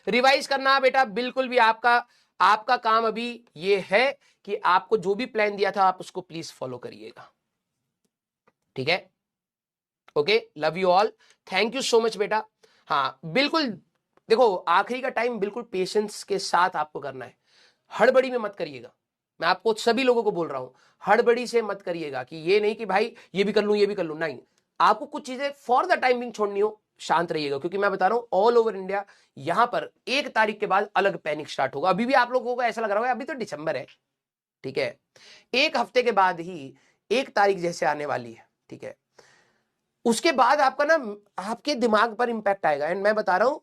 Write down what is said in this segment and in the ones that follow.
Revise करना बेटा बिल्कुल भी आपका काम अभी ये है कि आपको जो भी प्लान दिया था आप उसको प्लीज फॉलो करिएगा, ठीक है। Okay, love you all, thank you so much बेटा। हाँ बिल्कुल, देखो आखिरी का टाइम बिल्कुल पेशेंस के साथ आपको करना है, हड़बड़ी में मत करिएगा। मैं आपको सभी लोगों को बोल रहा हूं, हड़बड़ी से मत करिएगा कि ये नहीं कि भाई ये भी कर लूं ये भी कर लूं, नहीं। आपको कुछ चीजें फॉर द टाइमिंग छोड़नी हो, शांत रहिएगा, क्योंकि मैं बता रहा हूं ऑल ओवर इंडिया यहां पर 1 तारीख के बाद अलग पैनिक स्टार्ट होगा। अभी भी आप लोगों को ऐसा लग रहा होगा अभी तो दिसंबर है, ठीक है। 1 हफ्ते के बाद ही 1 तारीख जैसे आने वाली है, ठीक है, उसके बाद आपका ना आपके दिमाग पर इंपैक्ट आएगा। एंड मैं बता रहा हूं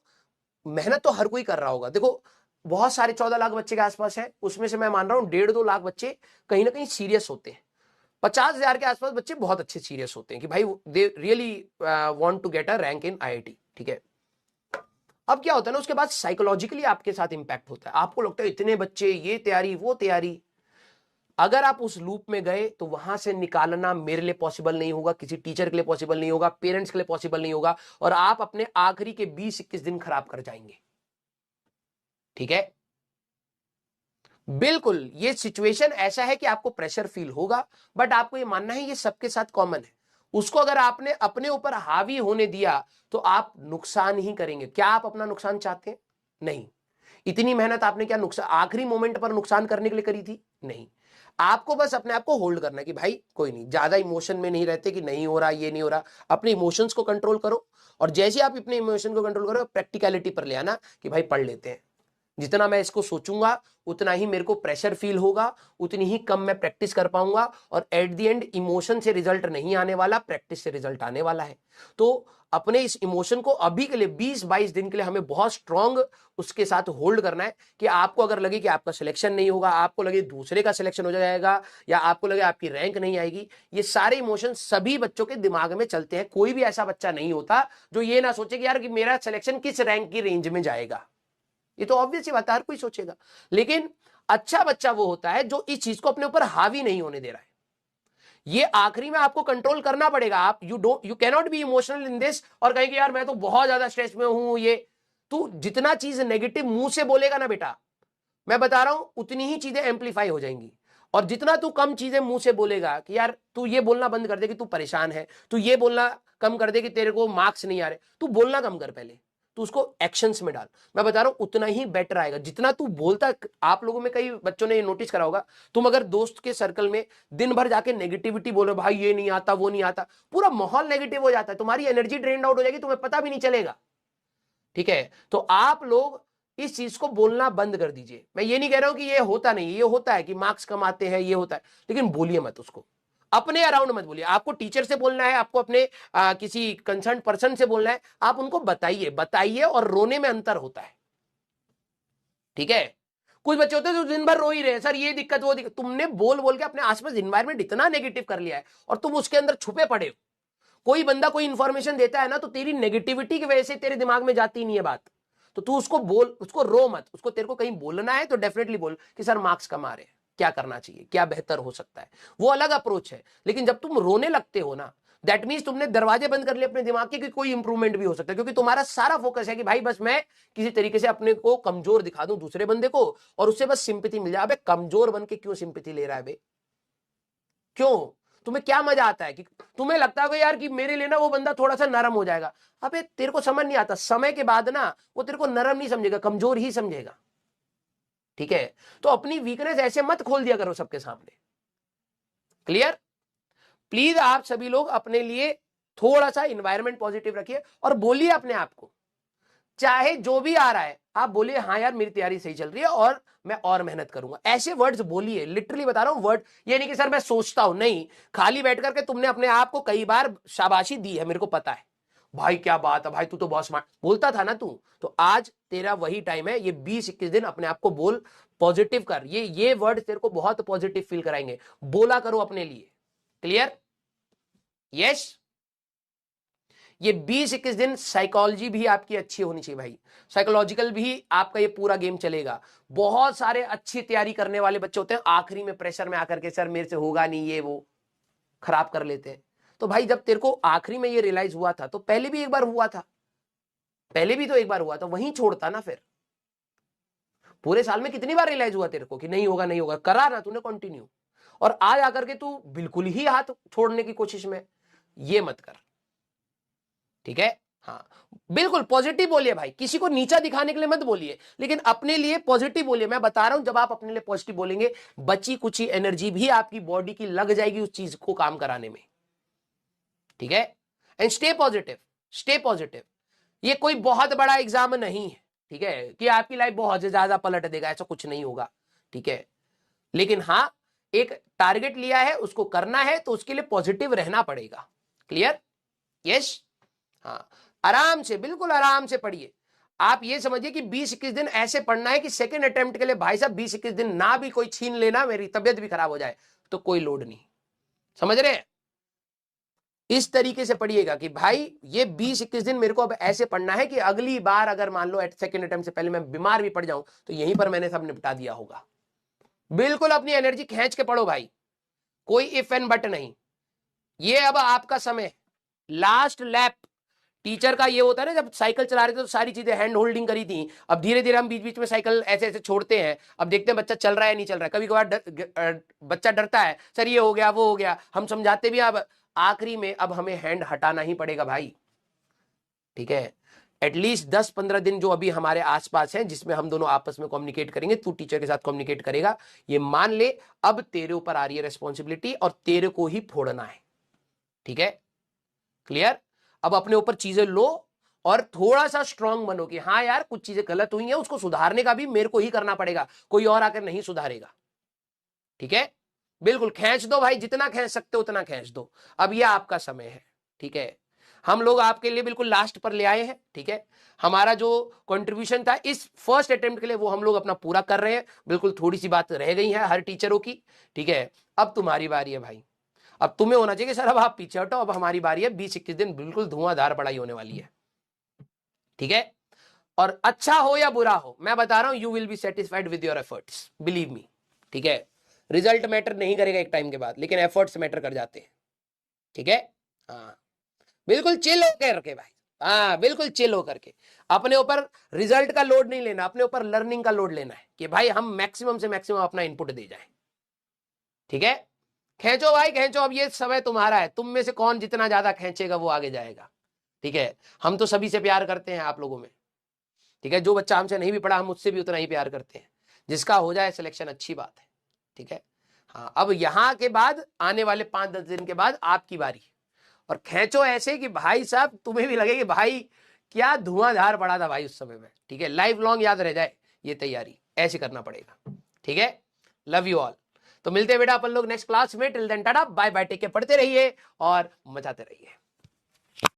मेहनत तो हर कोई कर रहा होगा। देखो बहुत सारे 14 लाख बच्चे के आसपास है, उसमें से मैं मान रहा हूं 1.5-2 लाख बच्चे कहीं ना कहीं सीरियस होते हैं। 50,000 के आसपास बच्चे बहुत अच्छे सीरियस होते हैं कि भाई they really want to get a rank in IIT, ठीक है। अब क्या होता है ना, उसके बाद साइकोलॉजिकली आपके साथ इंपैक्ट होता है, आपको लगता है इतने बच्चे, ये तैयारी वो तैयारी। अगर आप उस लूप में गए तो वहां से निकालना मेरे लिए पॉसिबल नहीं होगा, किसी टीचर के लिए पॉसिबल नहीं होगा, पेरेंट्स के लिए पॉसिबल नहीं होगा, और आप अपने आखिरी के 20-21 दिन खराब कर जाएंगे, ठीक है। बिल्कुल ये सिचुएशन ऐसा है कि आपको प्रेशर फील होगा, बट आपको ये मानना है ये सबके साथ कॉमन है। उसको अगर आपने अपने ऊपर हावी होने दिया तो आप नुकसान ही करेंगे। क्या आप अपना नुकसान चाहते हैं? नहीं। इतनी मेहनत आपने क्या नुकसान आखिरी मोमेंट पर नुकसान करने के लिए करी थी? नहीं। आपको बस अपने आप को होल्ड करना है कि भाई कोई नहीं, ज्यादा इमोशन में नहीं रहते कि नहीं हो रहा ये नहीं हो रहा। अपने इमोशंस को कंट्रोल करो, और जैसे आप अपने इमोशन को कंट्रोल करो प्रैक्टिकलिटी पर ले आना कि भाई पढ़ लेते हैं। जितना मैं इसको सोचूंगा उतना ही मेरे को प्रेशर फील होगा, उतनी ही कम मैं प्रैक्टिस कर पाऊंगा, और एट द एंड इमोशन से रिजल्ट नहीं आने वाला, प्रैक्टिस से रिजल्ट आने वाला है। तो अपने इस इमोशन को अभी के लिए 20-22 दिन के लिए हमें बहुत स्ट्रांग उसके साथ होल्ड करना है कि आपको अगर लगे कि आपका सिलेक्शन नहीं होगा, आपको लगे दूसरे का सिलेक्शन हो जाएगा, या आपको लगे आपकी रैंक नहीं आएगी, ये सारे इमोशन सभी बच्चों के दिमाग में चलते हैं। कोई भी ऐसा बच्चा नहीं होता जो ये ना सोचे कि यार कि मेरा सिलेक्शन किस रैंक की रेंज में जाएगा। ये तो ऑब्वियस ही बात है, हर कोई सोचेगा। लेकिन अच्छा बच्चा वो होता है जो इस चीज को अपने ऊपर हावी नहीं होने दे रहा है। ये आखिरी में आपको कंट्रोल करना पड़ेगा। आप you can not be emotional in this और कहेंगे यार मैं तो बहुत ज्यादा स्ट्रेस में हूं। ये तू जितना चीज नेगेटिव मुंह से बोलेगा ना बेटा, मैं बता रहा हूं उतनी ही चीजें एम्पलीफाई हो जाएंगी। और जितना तू कम चीजें मुंह से बोलेगा कि यार तू ये बोलना बंद कर दे कि तू परेशान है, तू ये बोलना कम कर दे कि तेरे को मार्क्स नहीं आ रहे, तू बोलना कम कर पहले, तू उसको एक्शंस में डाल। मैं बता रहा हूं उतना ही बेटर आएगा जितना तू बोलता। आप लोगों में कई बच्चों ने ये नोटिस करा होगा, तुम अगर दोस्त के सर्कल में दिन भर जाके नेगेटिविटी बोलो, भाई ये नहीं आता वो नहीं आता, पूरा माहौल नेगेटिव हो जाता है, तुम्हारी एनर्जी ड्रेन आउट हो जाएगी, तुम्हें पता भी नहीं चलेगा, ठीक है। तो आप लोग इस चीज को बोलना बंद कर दीजिए। मैं ये नहीं कह रहा हूं कि ये होता नहीं, ये होता है कि मार्क्स कम आते हैं, ये होता है, लेकिन बोलिए मत उसको, अपने अराउंड मत बोलिए। आपको टीचर से बोलना है, आपको अपने किसी कंसर्न पर्सन से बोलना है, आप उनको बताइए बताइए, और रोने में अंतर होता है, ठीक है। कुछ बच्चे होते हैं जो दिन भर रो ही रहे हैं, सर ये दिक्कत वो दिक्कत, तुमने बोल बोल के अपने आसपास इन्वायरमेंट इतना नेगेटिव कर लिया है और तुम उसके अंदर छुपे पड़े हो। कोई बंदा कोई इंफॉर्मेशन देता है ना तो तेरी नेगेटिविटी की वजह से तेरे दिमाग में जाती नहीं है बात, तो तू उसको बोल, उसको रो मत। उसको तेरे को कहीं बोलना है तो डेफिनेटली बोल कि सर मार्क्स कम आ रहे हैं, क्या करना चाहिए, क्या बेहतर हो सकता है, वो अलग अप्रोच है। लेकिन जब तुम रोने लगते हो ना, दैट मीन्स तुमने दरवाजे बंद कर लिए अपने दिमाग के कि कोई इंप्रूवमेंट भी हो सकता है, क्योंकि तुम्हारा सारा फोकस है कि भाई बस मैं किसी तरीके से अपने को कमजोर दिखा दूं दूसरे बंदे को, और उससे बस सिंपैथी मिल जाए। अबे कमजोर बन के क्यों सिंपैथी ले रहा है बे? क्यों? तुम्हें क्या मजा आता है कि तुम्हें लगता है यार कि मेरे लिए ना वो बंदा थोड़ा सा नरम हो जाएगा? अबे तेरे को समझ नहीं आता, समय के बाद ना वो तेरे को नरम नहीं समझेगा, कमजोर ही समझेगा, ठीक है। तो अपनी वीकनेस ऐसे मत खोल दिया करो सबके सामने। क्लियर? प्लीज आप सभी लोग अपने लिए थोड़ा सा इंवायरमेंट पॉजिटिव रखिए और बोलिए अपने आप को, चाहे जो भी आ रहा है आप बोलिए हाँ यार मेरी तैयारी सही चल रही है और मैं और मेहनत करूंगा। ऐसे वर्ड्स बोलिए, लिटरली बता रहा हूं वर्ड, ये नहीं कि सर मैं सोचता हूं, नहीं। खाली बैठ करके तुमने अपने आप को कई बार शाबाशी दी है, मेरे को पता है भाई, क्या बात है भाई, तू तो बहुत स्मार्ट बोलता था ना तू, तो आज तेरा वही टाइम है, ये 20-21 दिन अपने आप को बोल, पॉजिटिव कर। ये वर्ड तेरे को बहुत पॉजिटिव फील कराएंगे, बोला करो अपने लिए। क्लियर? यस। ये 20-21 दिन साइकोलॉजी भी आपकी अच्छी होनी चाहिए भाई, साइकोलॉजिकल भी आपका ये पूरा गेम चलेगा। बहुत सारे अच्छी तैयारी करने वाले बच्चे होते हैं, आखिरी में प्रेशर में आकर के सर मेरे से होगा नहीं, ये वो खराब कर लेते हैं। तो भाई जब तेरे को आखिरी में ये रियलाइज हुआ था तो पहले भी एक बार हुआ था, पहले भी तो एक बार हुआ था, वहीं छोड़ता ना फिर। पूरे साल में कितनी बार रियलाइज हुआ तेरे को कि नहीं होगा नहीं होगा, करा ना तूने कंटिन्यू, और आज आकर के तू बिल्कुल ही हाथ छोड़ने की कोशिश में, ये मत कर, ठीक है। हाँ बिल्कुल पॉजिटिव बोलिए भाई, किसी को नीचा दिखाने के लिए मत बोलिए, लेकिन अपने लिए पॉजिटिव बोलिए। मैं बता रहा हूं जब आप अपने लिए पॉजिटिव बोलेंगे, बची कुछ एनर्जी भी आपकी बॉडी की लग जाएगी उस चीज को काम कराने में, ठीक है। And stay positive, stay positive. ये कोई बहुत बड़ा एग्जाम नहीं है, ठीक है, कि आपकी लाइफ बहुत ज्यादा पलट देगा, ऐसा कुछ नहीं होगा, ठीक है। लेकिन हाँ, एक टारगेट लिया है, उसको करना है, तो उसके लिए पॉजिटिव रहना पड़ेगा। क्लियर? यस। हाँ आराम से, बिल्कुल आराम से पढ़िए। आप ये समझिए कि 20-21 दिन ऐसे पढ़ना है कि सेकंड अटेम्प्ट के लिए भाई साहब 20-21 दिन ना भी कोई छीन लेना, मेरी तबियत भी खराब हो जाए तो कोई लोड नहीं, समझ रहे हैं? इस तरीके से पढ़िएगा कि भाई ये 20-21 दिन मेरे को अब ऐसे पढ़ना है कि अगली बार अगर मान लो सेकंड अटेम्प्ट से पहले मैं बीमार भी पड़ जाऊं तो यहीं पर मैंने सब निपटा दिया होगा। बिल्कुल अपनी एनर्जी खींच के पढ़ो भाई, कोई इफ एंड बट नहीं। ये अब आपका समय, लास्ट लैप। टीचर का ये होता है ना, जब साइकिल चला रहे थे तो सारी चीजें हैंड होल्डिंग करी थी, अब धीरे धीरे हम बीच बीच में साइकिल ऐसे ऐसे छोड़ते हैं, अब देखते हैं बच्चा चल रहा है नहीं चल रहा है। कभी कभार बच्चा डरता है, सर ये हो गया वो हो गया, हम समझाते भी, अब आखिरी में अब हमें हैंड हटाना ही पड़ेगा भाई, ठीक है। एटलीस्ट 10-15 दिन जो अभी हमारे आसपास हैं, जिसमें हम दोनों आपस में कम्युनिकेट करेंगे, तू टीचर के साथ कम्युनिकेट करेगा, ये मान ले अब तेरे ऊपर आ रही है रेस्पॉन्सिबिलिटी और तेरे को ही फोड़ना है, ठीक है। क्लियर? अब अपने ऊपर चीजें लो और थोड़ा सा स्ट्रांग बनो कि हाँ यार कुछ चीजें गलत हुई हैं, उसको सुधारने का भी मेरे को ही करना पड़ेगा, कोई और आकर नहीं सुधारेगा, ठीक है। बिल्कुल खींच दो भाई, जितना खींच सकते हो उतना खींच दो, अब यह आपका समय है, ठीक है। हम लोग आपके लिए बिल्कुल लास्ट पर ले आए हैं, ठीक है। हमारा जो कंट्रीब्यूशन था इस फर्स्ट अटेम्प्ट के लिए वो हम लोग अपना पूरा कर रहे हैं, बिल्कुल थोड़ी सी बात रह गई है हर टीचरों की, ठीक है। अब तुम्हारी बारी है भाई, अब तुम्हें होना चाहिए सर अब आप पीछे हटो, अब हमारी बारी है। 20-21 दिन बिल्कुल धुआंधार पढ़ाई होने वाली है, ठीक है। और अच्छा हो या बुरा हो, मैं बता रहा हूं, you will be satisfied with your efforts, believe me, ठीक है। रिजल्ट मैटर नहीं करेगा एक टाइम के बाद, लेकिन एफर्ट्स मैटर कर जाते हैं, ठीक है। हाँ बिल्कुल चिल होकर के भाई, हाँ बिल्कुल चिल होकर के, अपने ऊपर रिजल्ट का लोड नहीं लेना, अपने ऊपर लर्निंग का लोड लेना है कि भाई हम मैक्सिमम से मैक्सिमम अपना इनपुट दे जाए, ठीक है। खींचो भाई खींचो, अब ये समय तुम्हारा है, तुम में से कौन जितना ज्यादा खींचेगा वो आगे जाएगा, ठीक है। हम तो सभी से प्यार करते हैं आप लोगों में, ठीक है। जो बच्चा हमसे नहीं भी पढ़ा हम उससे भी उतना ही प्यार करते हैं, जिसका हो जाए सिलेक्शन अच्छी बात है, ठीक है। हाँ अब यहां के बाद आने वाले 5-10 दिन के बाद आपकी बारी, और खींचो ऐसे कि भाई साहब तुम्हें भी लगे कि भाई क्या धुआंधार पड़ा था भाई उस समय में, ठीक है। लाइफ लॉन्ग याद रह जाए ये तैयारी, ऐसे करना पड़ेगा, ठीक है। Love you all. तो मिलते हैं बेटा अपन लोग नेक्स्ट क्लास में, till then tata bye bye, take care, पढ़ते रहिए और मचाते रहिए।